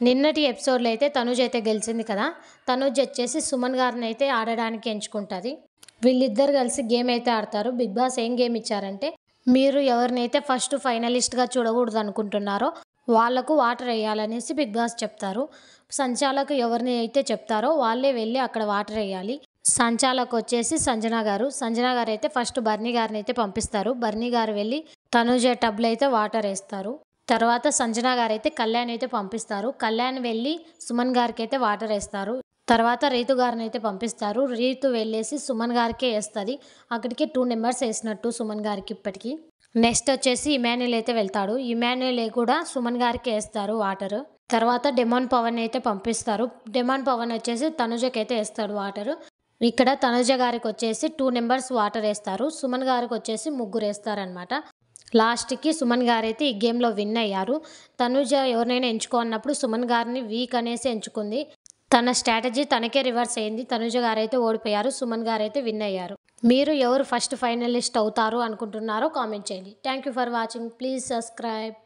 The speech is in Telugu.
నిన్నటి ఎపిసోడ్లో అయితే తనుజ్ అయితే గెలిచింది కదా. తనుజ్ వచ్చేసి సుమన్ గారిని అయితే ఆడడానికి ఎంచుకుంటుంది. వీళ్ళిద్దరు కలిసి గేమ్ అయితే ఆడతారు. బిగ్ బాస్ ఏం గేమ్ ఇచ్చారంటే, మీరు ఎవరినైతే ఫస్ట్ ఫైనలిస్ట్గా చూడకూడదు అనుకుంటున్నారో వాళ్లకు వాటర్ వేయాలనేసి బిగ్ బాస్ చెప్తారు. సంచాలకు ఎవరిని అయితే చెప్తారో వాళ్ళే వెళ్ళి అక్కడ వాటర్ వేయాలి. సంచాలకు వచ్చేసి సంజన గారు అయితే ఫస్ట్ బర్నీ గారిని అయితే పంపిస్తారు. బర్నీ గారు వెళ్ళి తనుజ టబ్లో అయితే వాటర్ వేస్తారు. తర్వాత సంజన గారు అయితే కళ్యాణ్ అయితే పంపిస్తారు. కళ్యాణ్ వెళ్ళి సుమన్ గారికి అయితే వాటర్ వేస్తారు. తర్వాత రీతు గారిని అయితే పంపిస్తారు. రీతు వెళ్ళేసి సుమన్ గారికే వేస్తుంది. అక్కడికి 2 నెంబర్స్ వేసినట్టు సుమన్ గారికి. ఇప్పటికీ నెక్స్ట్ వచ్చేసి ఇమాన్యుల్ అయితే వెళ్తాడు. ఇమాన్యుల్ కూడా సుమన్ గారికి వేస్తారు వాటర్. తర్వాత డెమాన్ పవన్ అయితే పంపిస్తారు. డెమాన్ పవన్ వచ్చేసి తనుజకి అయితే వేస్తాడు వాటర్. ఇక్కడ తనుజ గారికి వచ్చేసి 2 నెంబర్స్ వాటర్ వేస్తారు. సుమన్ గారికి వచ్చేసి 3 వేస్తారనమాట. లాస్ట్కి సుమన్ గారు అయితే ఈ గేమ్లో విన్ అయ్యారు. తనుజ ఎవరినైనా ఎంచుకున్నప్పుడు సుమన్ గారిని వీక్ అనేసి ఎంచుకుంది. తన స్ట్రాటజీ తనకే రివర్స్ అయింది. తనుజ గారు అయితే ఓడిపోయారు. సుమన్ గారు అయితే విన్ అయ్యారు. మీరు ఎవరు ఫస్ట్ ఫైనలిస్ట్ అవుతారు అనుకుంటున్నారో కామెంట్ చేయండి. Thank you for watching. Please subscribe.